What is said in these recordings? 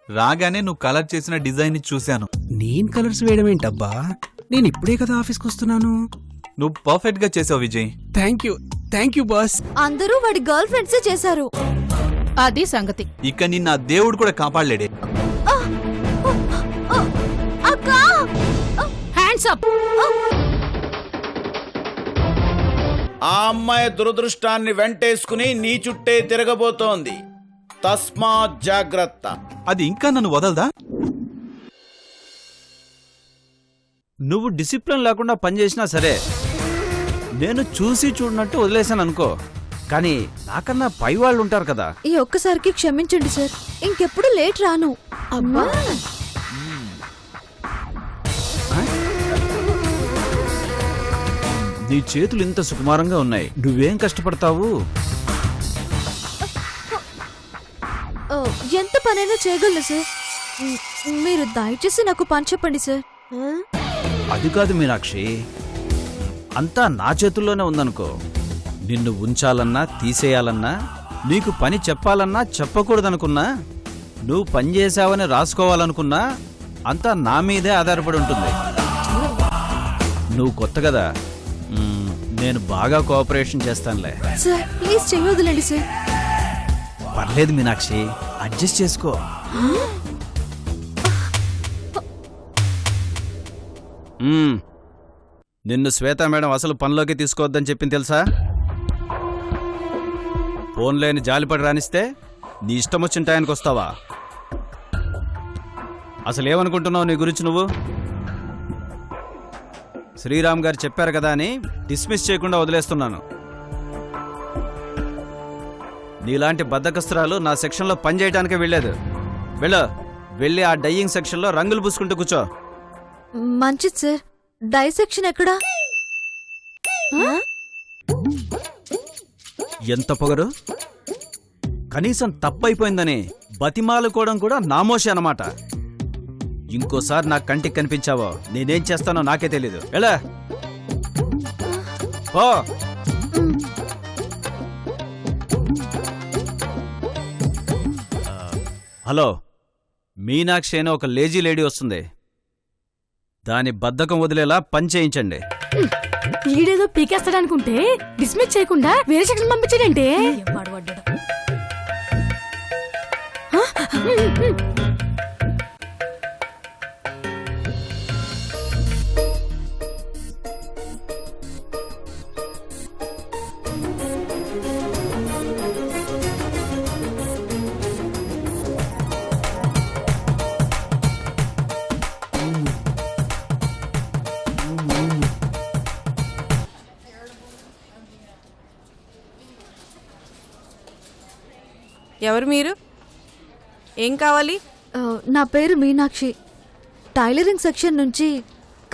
రాగానే నువ్వు కలర్ చేసిన డిజైన్ ని చూశాను. నేను కలర్స్ వేయడం ఏంటబ్బా, నేను ఇప్పుడే కదా ఆఫీస్కి వస్తున్నాను. నువ్వు పర్ఫెక్ట్ గా చేసావు విజయ్. Thank you boss. అందరూ వాడి గర్ల్ ఫ్రెండ్సే చేశారు. అది సంగతి. ఇక నిన్న ఆ దేవుడు కూడా కాపాడలేడే. అక్కా హ్యాండ్స్ అప్. ఆ అమ్మాయి దురదృష్టాన్ని వెంటేసుకుని నీ చుట్టే తిరగబోతోంది. తస్మాత్ జాగ్రత్త. అది ఇంకా నన్ను వదలదా? నువ్వు డిసిప్లిన్ లేకుండా పనిచేసినా సరే నేను చూసి చూడనట్టు వదిలేశాను అనుకో, కానీ నాకన్నా పై వాళ్ళు ఉంటారు కదా. ఈ ఒక్కసారికి క్షమించండి సార్, ఇంకెప్పుడు లేట్ రాను. అమ్మా నీ చేతులు ఇంత సుకుమారంగా ఉన్నాయి, నువ్వేం కష్టపడతావు? ఎంత పనైనా చేయగలను సార్. మీరు దయచేసి నాకు పని చెప్పండి సార్. అది కాదు మీనాక్షి, అంతా నా చేతుల్లోనే ఉందనుకో. నిన్ను ఉంచాలన్నా తీసేయాలన్నా, నీకు పని చెప్పాలన్నా చెప్పకూడదనుకున్నా, నువ్వు పని చేశావని రాసుకోవాలనుకున్నా అంతా నా మీదే ఆధారపడి ఉంటుంది. నువ్వు కొత్త కదా, నేను బాగా కోఆపరేషన్ చేస్తానులే. సార్ ప్లీజ్ చేయొద్దులేండి సార్. పర్లేదు మీనాక్షి, అడ్జస్ట్ చేసుకో. నిన్ను శ్వేత మేడం అసలు పనిలోకి తీసుకోవద్దని చెప్పింది తెలుసా? ఫోన్ లేని జాలిపడి రానిస్తే నీ ఇష్టం వచ్చిన టయానికి వస్తావా? అసలు ఏమనుకుంటున్నావు నీ గురించి నువ్వు? శ్రీరామ్ గారు చెప్పారు కదా అని డిస్మిస్ చేయకుండా వదిలేస్తున్నాను. నీలాంటి బద్దకస్త్రాలు నా సెక్షన్లో పని చేయడానికే వెళ్ళలేదు. వెళ్ళి ఆ డయ్యింగ్ సెక్షన్లో రంగులు పూసుకుంటూ కూర్చో. మంచిది సార్. డై సెక్షన్ ఎక్కడా? ఎంత పొగరు! కనీసం తప్పైపోయిందని బతిమాలుకోవడం కూడా నామోషి అన్నమాట. ఇంకోసారి నా కంటికి కనిపించావో నేనేం చేస్తానో నాకే తెలీదు. ఎలా ఓ హలో, మీనాక్షి అని ఒక లేజీ లేడీ వస్తుంది. దాని బద్ధకం వదిలేలా పని చేయించండి. ఈడేదో పీకేస్తాడనుకుంటే డిస్మిస్ చేయకుండా వేరే సెక్షన్ పంపించాడంటే. ఎవరు మీరు? ఏం కావాలి? నా పేరు మీనాక్షి. టైలరింగ్ సెక్షన్ నుంచి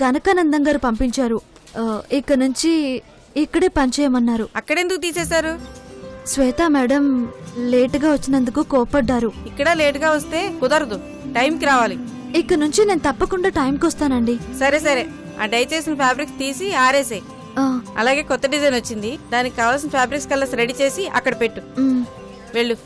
కనకానందం గారు పంపించారు. ఇక్కడ నుంచి ఇక్కడే పనిచేయమన్నారు. అక్కడెందుకు తీసేశారు? శ్వేత మేడం లేటుగా వచ్చినందుకు కోపడ్డారు. ఇక్కడ లేటుగా వస్తే కుదరదు, టైంకి రావాలి. ఇక్కడ నుంచి నేను తప్పకుండా టైంకి వస్తానండి. సరే ఆ డై చేసిన ఫ్యాబ్రిక్స్ తీసి ఆరేసే. అలాగే కొత్త డిజైన్ వచ్చింది, దానికి కావాల్సిన ఫ్యాబ్రిక్స్ కలర్స్ రెడీ చేసి అక్కడ పెట్టు. వెళ్ళు.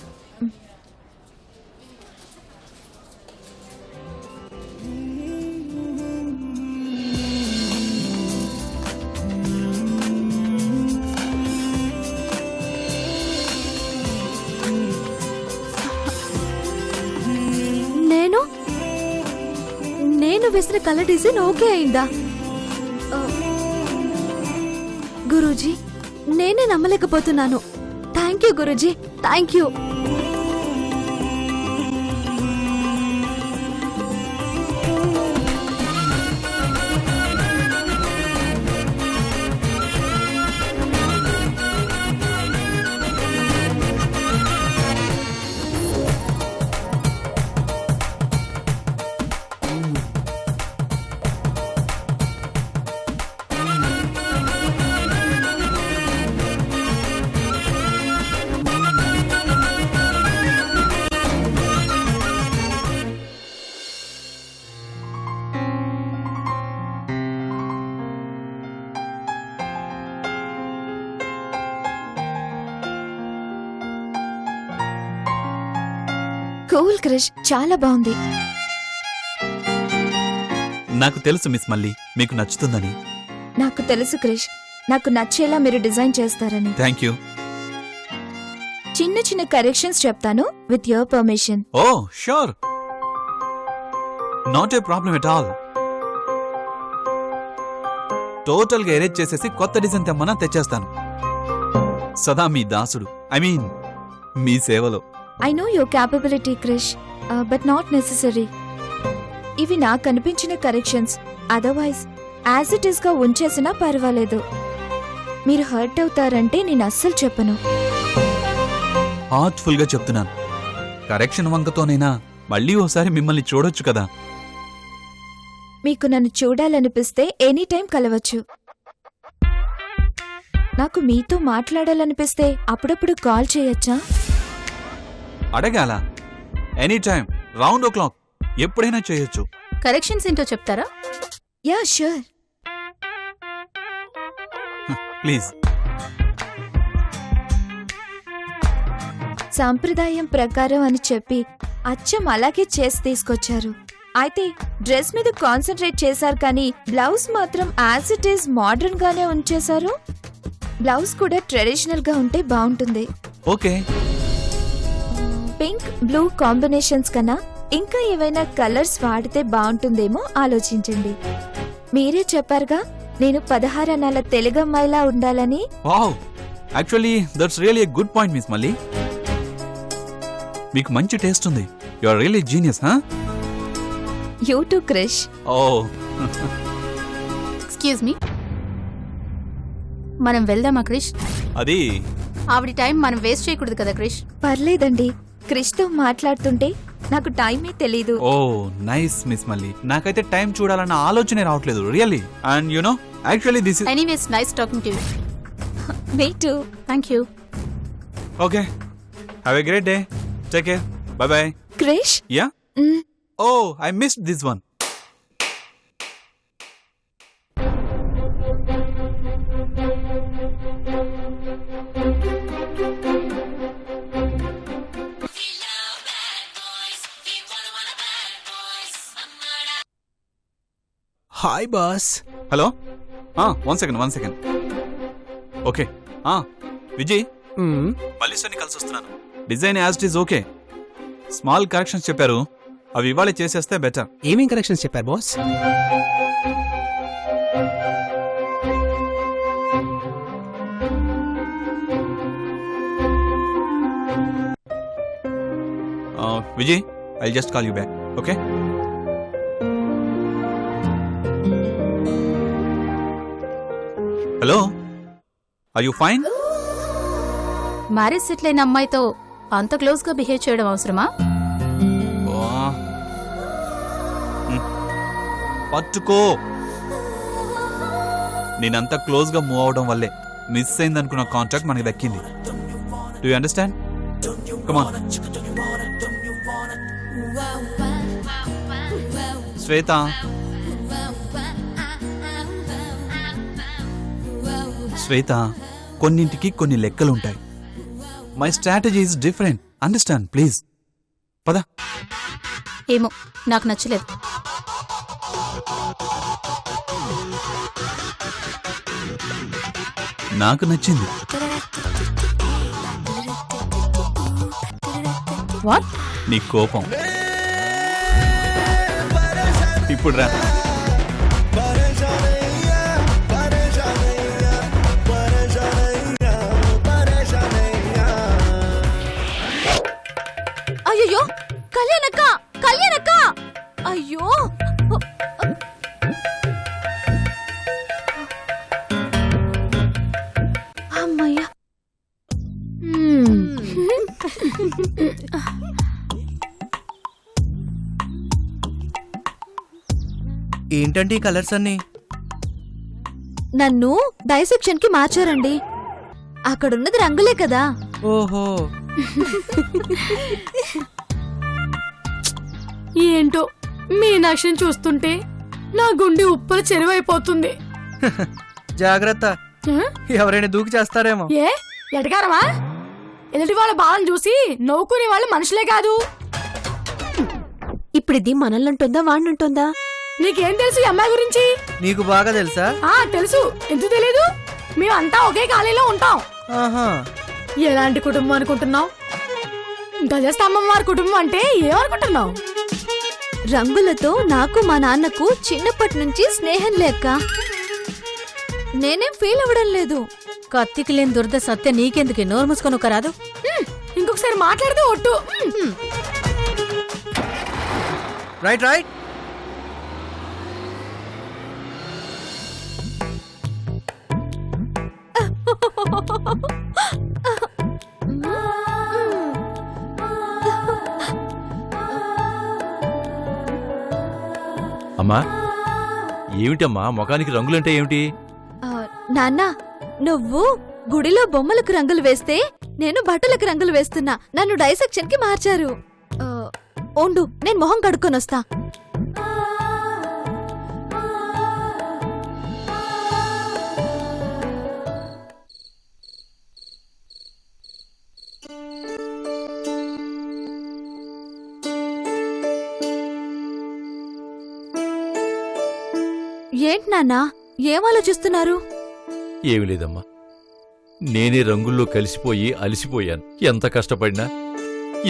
నేను వేసిన కలర్ డిజైన్ ఓకే అయిందా? గురూజీ, నేనే నమ్మలేకపోతున్నాను. Thank you Guruji, thank you. Cool Krish, చాలా బాగుంది. నాకు తెలుసు మిస్ మళ్ళీ మీకు నచ్చుతుందని. నాకు తెలుసు క్రిష్, నాకు నచ్చేలా మీరు డిజైన్ చేస్తారని. Thank you. చిన్న చిన్న కరెక్షన్స్ చెప్తాను with your permission. Oh sure, not a problem at all. Total గా ఎరేజ్ చేసేసి కొత్త డిజైన్ తెమ్మన్నా తెచ్చేస్తాను. సదా మీ దాసుడు, ఐ మీన్ మీ సేవలో. I know your capability Krish, but not necessary. ఇవి నాకు అనిపించిన corrections. Otherwise as it is గా ఉంచేసినా పర్వాలేదు. మీరు హర్ట్ అవుతారంటే నేను అస్సలు చెప్పను. హార్ట్ఫుల్ గా చెప్తున్నాను. కరెక్షన్ వంకతోనైనా మళ్ళీ ఓసారి మిమ్మల్ని చూడొచ్చు కదా. మీకు నన్ను చూడాలనిపిస్తే ఎనీ టైం కలవచ్చు. నాకు మీతో మాట్లాడాలనిపిస్తే అప్పుడప్పుడు కాల్ చేయొచ్చా? అడగాల? ఎనీ టైం, రౌండ్ ఓ క్లాక్, ఎప్పుడైనా చేయొచ్చు. కరెక్షన్స్ ఏంటో చెప్తారా? Yeah sure. ప్లీజ్. సాంప్రదాయం ప్రకారం అని చెప్పి అచ్చం అలాగే చేసి తీసుకొచ్చారు. అయితే డ్రెస్ మీద కాన్సన్ట్రేట్ చేశారు కానీ బ్లౌజ్ మాత్రం యాజ్ ఇట్ ఈస్ మోడర్న్ గానే ఉంచేశారు. బ్లౌజ్ కూడా ట్రెడిషనల్ గా ఉంటే బాగుంటుంది. ఓకే. పింక్ బ్లూ కాంబినేషన్స్ కన్నా ఇంకా ఏవైనా కలర్స్ వాడితే బాగుంటుందేమో ఆలోచించండి. మీరే చెప్పారుగా నేను 16 అనాల తెలుగమ్మాయిలా ఉండాలని. Wow, actually that's really a good point miss మళ్ళీ. మీకు మంచి టేస్ట్ ఉంది. You are really genius. You too Krish. Oh excuse me, మనం వెళ్దామా క్రిష్? అది ఆవిడ టైం మనం వేస్ట్ చేయకూడదు కదా క్రిష్. పర్లేదండి, క్రిష్తో మాట్లాడుతుంటే నాకు టైమే తెలీదు. ఓ నైస్ మిస్ మళ్ళీ. నాకైతే టైం చూడాలన్న ఆలోచనే రావట్లేదు really. And you know actually this is anyways nice talking to you. Me too. Thank you. Okay, have a great day. Take care. Bye bye. Krish. Yeah. Oh I missed this one. Hi boss. Hello, one second. Okay, Vijay, మళ్ళీ సన్ని కలిసి వస్తున్నాను. Design as it is okay. Small corrections చెప్పారు, అవి ఇవాళ చేసేస్తే better. ఏమేం corrections చెప్పారు boss? Vijay, I just call you back. Okay. Hello, are you fine? Marriage settle అయిన అమ్మాయితో అంత క్లోజ్ గా బిహేవ్ చేయడం అవసరమా? పట్టుకో. నేనంతా క్లోజ్ గా మూవ్ అవడం వల్లే మిస్ అయిందనుకున్న కాంట్రాక్ట్ మనకి దక్కింది. Do you understand? Come on. Shweta, Shweta, కొన్నింటికి కొన్ని లెక్కలుంటాయి. My strategy is different. Understand please. పద. ఏమో నాకు నచ్చలేదు. నాకు నచ్చింది. వాట్? నీ కోపం. ఇప్పుడు రా. అయ్యో కళ్యాణక్క, కళ్యాణక్క, అయ్యో. అమ్మయ్యా. ఏంటంటే కలర్స్ అన్ని? నన్ను డైసెక్షన్ కి మార్చారండి. అక్కడున్నది రంగులే కదా. ఓహో, ఏంటో మీనాక్షిని చూస్తుంటే నా గుండె ఉప్పలు చెరువైపోతుంది. జాగ్రత్త, ఎవరైనా దూకి చేస్తారేమో. ఏ ఎటకారమా? ఎదుటి వాళ్ళ బాధను చూసి నవ్వుకునే వాళ్ళు మనుషులే కాదు. ఇప్పుడు ఇది మనల్నంటుందా వాడినంటుందా? నీకేం తెలుసు ఈ అమ్మాయి గురించి? నీకు బాగా తెలుసా? తెలుసు. ఎందుకు తెలీదు? మేమంతా ఒకే కాలేజీలో ఉంటాం. ఆహా. ఎలాంటి కుటుంబం అనుకుంటున్నావు? గజస్తంభం వారి కుటుంబం అంటే ఏమనుకుంటున్నావు? రంగులతో నాకు మా నాన్నకు చిన్నప్పటి నుంచి స్నేహం లేక నేనేం ఫీల్ అవ్వడం లేదు. కత్తికి లేని దురద సత్య నీకెందుకే? నోరు మూసుకొని ఒక రాదు. ఇంకొకసారి మాట్లాడితే ఒట్టు. Right right. అమ్మా ఏమిటమ్మా ముఖానికి రంగులంటే ఏమిటి? నాన్న, నువ్వు గుడిలో బొమ్మలకు రంగులు వేస్తే నేను బట్టలకు రంగులు వేస్తున్నా. నన్ను డైసెక్షన్ కి మార్చారు. ఉండు, నేను మొహం కడుక్కొని వస్తా. ఏంటి నాన్నా, ఏం ఆలోచిస్తున్నారు? ఏమి లేదమ్మా, నేనే రంగుల్లో కలిసిపోయి అలసిపోయాను. ఎంత కష్టపడినా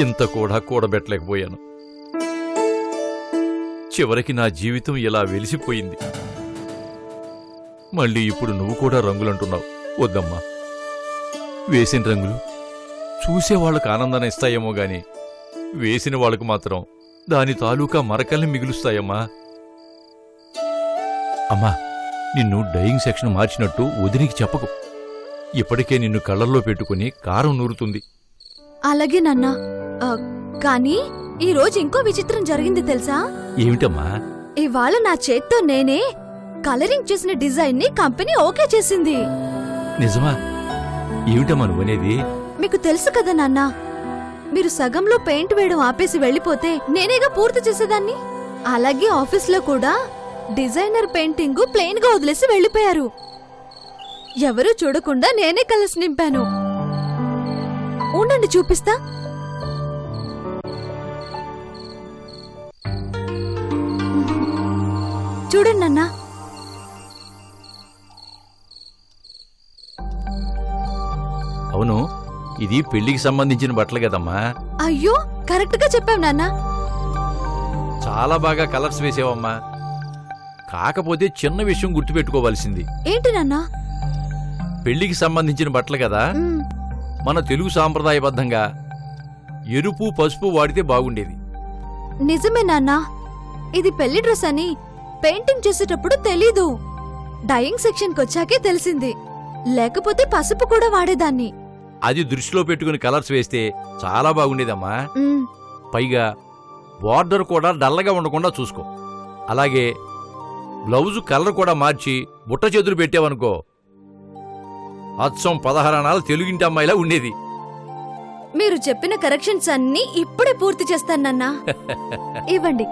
ఇంత కూడా కూడబెట్టలేకపోయాను. చివరికి నా జీవితం ఇలా వెలిసిపోయింది. మళ్ళీ ఇప్పుడు నువ్వు కూడా రంగులంటున్నావు. వద్దమ్మా, వేసిన రంగులు చూసేవాళ్లకు ఆనందాన్ని ఇస్తాయేమో గాని వేసిన వాళ్లకు మాత్రం దాని తాలూకా మరకల్ని మిగులుస్తాయమ్మా. అమ్మా, నిన్ను డయింగ్ సెక్షన్ మార్చినట్టు వదినికి చెప్పకు. ఇప్పటికే నిన్ను కళ్ళల్లో పెట్టుకుని కారం నూరుతుంది. అలాగే నాన్నా. కానీ ఈ రోజు ఇంకో విచిత్రం జరిగింది తెలుసా? ఏమిటమ్మా? ఇవాళ నా చేత్తో నేనే కలరింగ్ చేసిన డిజైన్ ని కంపెనీ ఓకే చేసింది. నిజమా? ఏమిటమ్మా నువ్వనేది? మీకు తెలుసు కదా నాన్నా, మీరు సగంలో పెయింట్ వేయడం ఆపేసి వెళ్లిపోతే నేనేగా పూర్తి చేసేదాన్ని. అలాగే ఆఫీస్లో కూడా డిజైనర్ పెయింటింగ్ ప్లెయిన్ గా వదిలేసి వెళ్లిపోయారు. ఎవరూ చూడకుండా నేనే కలర్స్ నింపాను. ఉండండి, చూపిస్తా. చూడండి నాన్నా. అవును, ఇది పెళ్లికి సంబంధించిన బట్టలు కదమ్మా. అయ్యో, కరెక్ట్ గా చెప్పావు నాన్నా. చాలా బాగా కలర్స్ వేసావమ్మా. కాకపోతే చిన్న విషయం గుర్తుపెట్టుకోవాల్సింది. ఏంటి నాన్నా? పెళ్లికి సంబంధించిన బట్టలు కదా, మన తెలుగు సాంప్రదాయబద్ధంగా ఎరుపు పసుపు వాడితే బాగుండేది. నిజమే నాన్నా, ఇది పెళ్లి డ్రెస్ అని పెయింటింగ్ చేసేటప్పుడు తెలీదు. డయింగ్ సెక్షన్ కొచ్చాకే తెలిసింది. లేకపోతే పసుపు కూడా వాడేదాన్ని. అది దృష్టిలో పెట్టుకుని కలర్స్ వేస్తే చాలా బాగుండేదమ్మా. పైగా బార్డర్ కూడా డల్లగా ఉండకుండా చూసుకో. అలాగే బ్లౌజు కలర్ కూడా మార్చి బుట్ట చేతులు పెట్టావనుకో, అచ్చం 16 అనాలు తెలుగింటి అమ్మాయిలా ఉండేది. మీరు చెప్పిన కరెక్షన్స్ అన్ని ఇప్పుడే పూర్తి చేస్తానన్నా. ఇవ్వండి.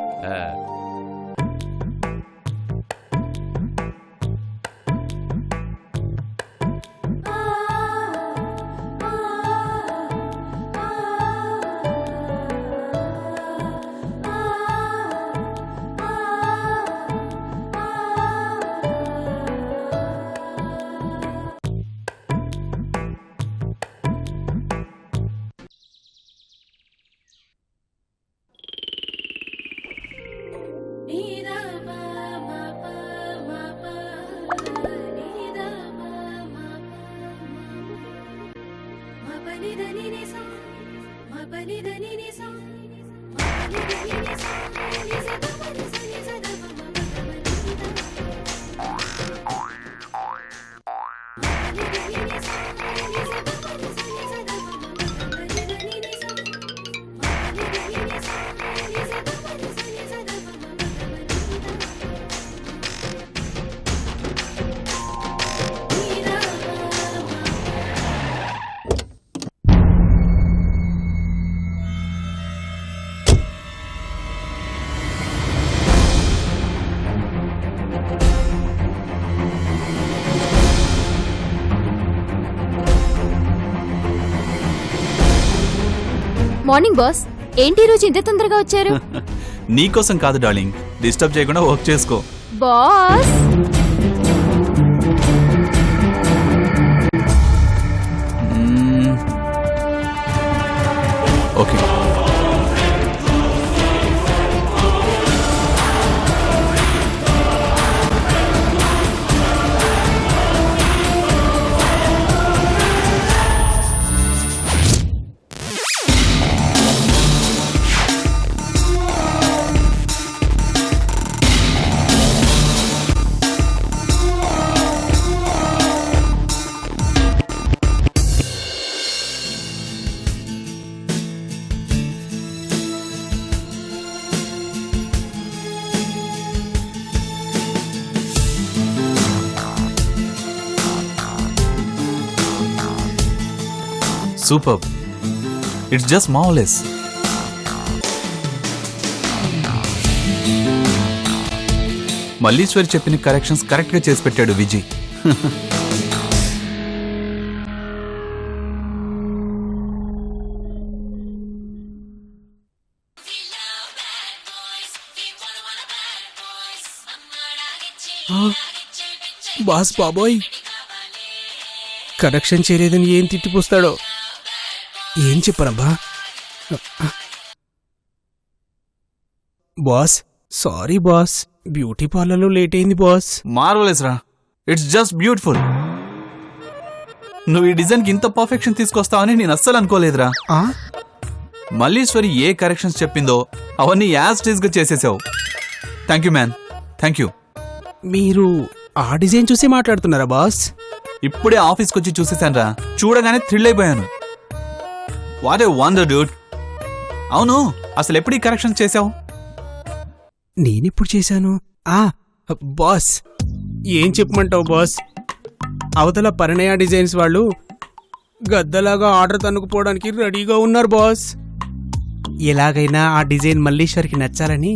మార్నింగ్ బాస్, ఏంటి రోజు ఇంత తొందరగా వచ్చారు? నీకోసం కాదు డార్లింగ్, డిస్టర్బ్ చేయకుండా వర్క్ చేసుకో. Boss okay. Superb. It's just marvelous. Malleswari చెప్పిన కరెక్షన్స్ కరెక్ట్ గా చేసి పెట్టాడు విజయ్. బాస్ బాబోయ్, కరెక్షన్ చేయలేదని ఏం తిట్టిపోస్తాడో. ఏం చెప్పనబ్బా. బాస్ సారీ బాస్, బ్యూటీ పార్లర్లో లేట్ అయింది బాస్. మార్వలెస్ రా, ఇట్స్ జస్ట్ బ్యూటిఫుల్. నువ్వు ఈ డిజైన్ కి ఇంత పర్ఫెక్షన్ తీసుకొస్తావని నేను అస్సలు అనుకోలేదురా. ఆ? మల్లీశ్వరి ఏ కరెక్షన్స్ చెప్పిందో అవన్నీ యాజ్ టీజ్ గా చేసేసావు. Thank you man, thank you. మీరు ఆ డిజైన్ చూసి మాట్లాడుతున్నారా బాస్? ఇప్పుడే ఆఫీస్కి వచ్చి చూసేశాను రా, చూడగానే థ్రిల్ అయిపోయాను. What a wonder dude. అవును, అసలు ఎప్పుడు ఈ కరెక్షన్ చేసావు? నేనెప్పుడు చేశాను? బాస్ ఏం చెప్పమంటావు బాస్, అవతల పరిణయ డిజైన్స్ వాళ్ళు గద్దలాగా ఆర్డర్ తన్నుకుపోవడానికి రెడీగా ఉన్నారు బాస్. ఎలాగైనా ఆ డిజైన్ మల్లీశ్వరికి నచ్చాలని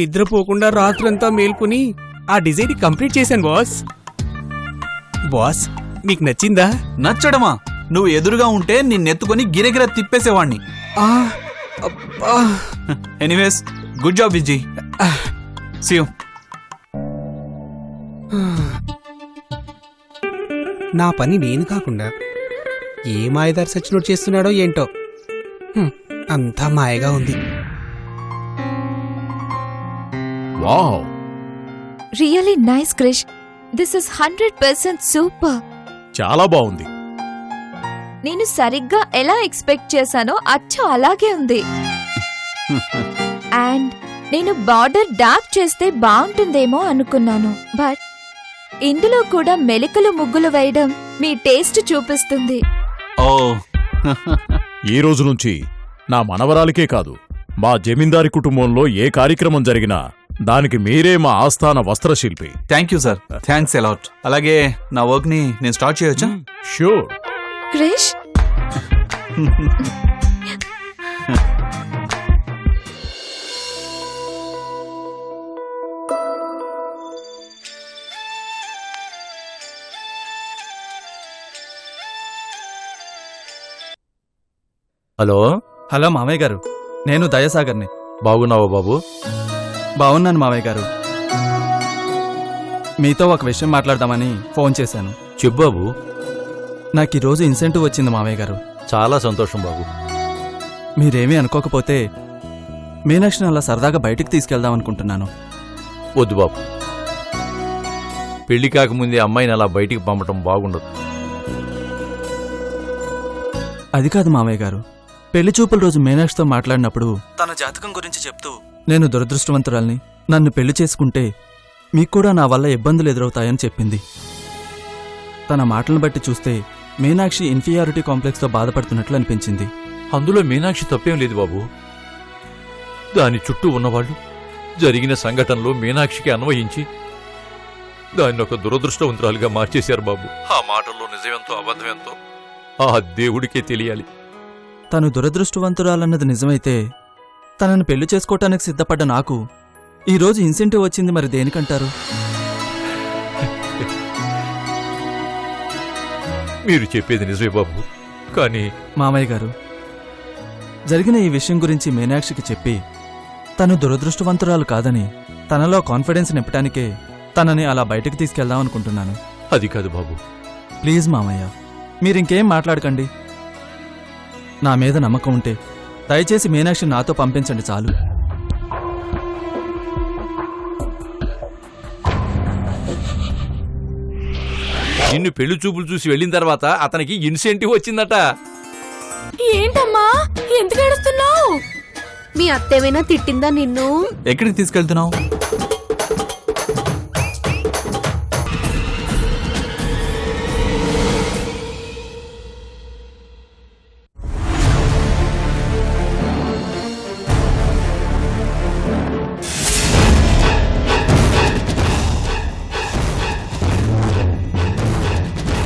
నిద్రపోకుండా రాత్రంతా మేల్కొని ఆ డిజైన్ కంప్లీట్ చేశాను బాస్. బాస్ మీకు నచ్చిందా? నచ్చడమా? నువ్వు ఎదురుగా ఉంటే నిన్నెత్తుకొని గిరగిర తిప్పేసేవాణ్ణి. Anyways, good job Vijay. See you. నా పని నేను కాకుండా ఏ మాయదారి సచ్చినోడు చేస్తున్నాడో ఏంటో. అంతా మాయగా ఉంది. Wow, really nice Krish. This is 100% super. చాలా బాగుంది. నేను సరిగ్గా ఎలా ఎక్స్పెక్ట్ చేశానో అచ్చం అలాగే ఉంది. అండ్ నేను బార్డర్ డార్క్ చేస్తే బాగుంటుందేమో అనుకున్నాను, బట్ ఇందులో కూడా మెలికలు ముగ్గులు వేయడం మీ టేస్ట్ చూపిస్తుంది. ఓ ఈ రోజు నుంచి నా మనవరాలికే కాదు, మా జమీందారి కుటుంబంలో ఏ కార్యక్రమం జరిగినా దానికి మీరే మా ఆస్థాన వస్త్రశిల్పి. Thank you sir, thanks a lot. అలాగే నా వర్క్ ని నేను స్టార్ట్ చేయొచ్చా? షూర్. క్రిష్, హలో. హలో మామయ్య గారు, నేను దయాసాగర్ని. బాగున్నావా బాబు? బాగున్నాను మామయ్య గారు. మీతో ఒక విషయం మాట్లాడదామని ఫోన్ చేశాను. చెప్పు బాబు. నాకు ఈరోజు ఇన్సెంటివ్ వచ్చింది మామయ్య గారు. చాలా సంతోషం బాబు. మీరేమీ అనుకోకపోతే మీనాక్షిని అలా సరదాగా బయటికి తీసుకెళ్దామనుకుంటున్నాను. వద్దు బాబు, పెళ్లి కాకముందే అమ్మాయిని అలా బయటికి పంపటం బాగుండదు. అది కాదు మామయ్య గారు, పెళ్లి చూపుల రోజు మీనాక్షితో మాట్లాడినప్పుడు తన జాతకం గురించి చెప్తూ నేను దురదృష్టవంతురాల్ని, నన్ను పెళ్లి చేసుకుంటే మీకు కూడా నా వల్ల ఇబ్బందులు ఎదురవుతాయని చెప్పింది. తన మాటలను బట్టి చూస్తే మీనాక్షి ఇన్ఫీరియారిటీ కాంప్లెక్స్తో బాధపడుతున్నట్లు అనిపించింది. అందులో మీనాక్షి తప్పేం లేదు బాబు. దాని చుట్టూ ఉన్నవాళ్లు జరిగిన సంఘటనలో మీనాక్షికి అన్వయించి దాన్ని ఒక దురదృష్టవంతురాలుగా మార్చేశారు బాబు. ఆ మాటల్లో నిజమెంతో అబద్ధమెంతో ఆ దేవుడికే తెలియాలి. తను దురదృష్టవంతురాలన్నది నిజమైతే తనను పెళ్లి చేసుకోవటానికి సిద్ధపడ్డ నాకు ఈరోజు ఇన్సెంటివ్ వచ్చింది, మరి దేనికంటారు? మీరు చెప్పేది నిజమే బాబు, కానీ మామయ్య గారు, జరిగిన ఈ విషయం గురించి మీనాక్షికి చెప్పి తను దురదృష్టవంతురాలు కాదని తనలో కాన్ఫిడెన్స్ నింపటానికే తనని అలా బయటకు తీసుకెళ్దాం అనుకుంటున్నాను. అది కాదు బాబు. ప్లీజ్ మామయ్య, మీరింకేం మాట్లాడకండి. నా మీద నమ్మకం ఉంటే దయచేసి మీనాక్షి నాతో పంపించండి చాలు. నిన్ను పెళ్లి చూపులు చూసి వెళ్ళిన తర్వాత అతనికి ఇన్సెంటివ్ వచ్చిందట. ఏంటమ్మా ఎందుకు ఏడుస్తున్నావు? మీ అత్తేమైనా తిట్టిందా నిన్ను? ఎక్కడికి తీసుకెళ్తున్నావు?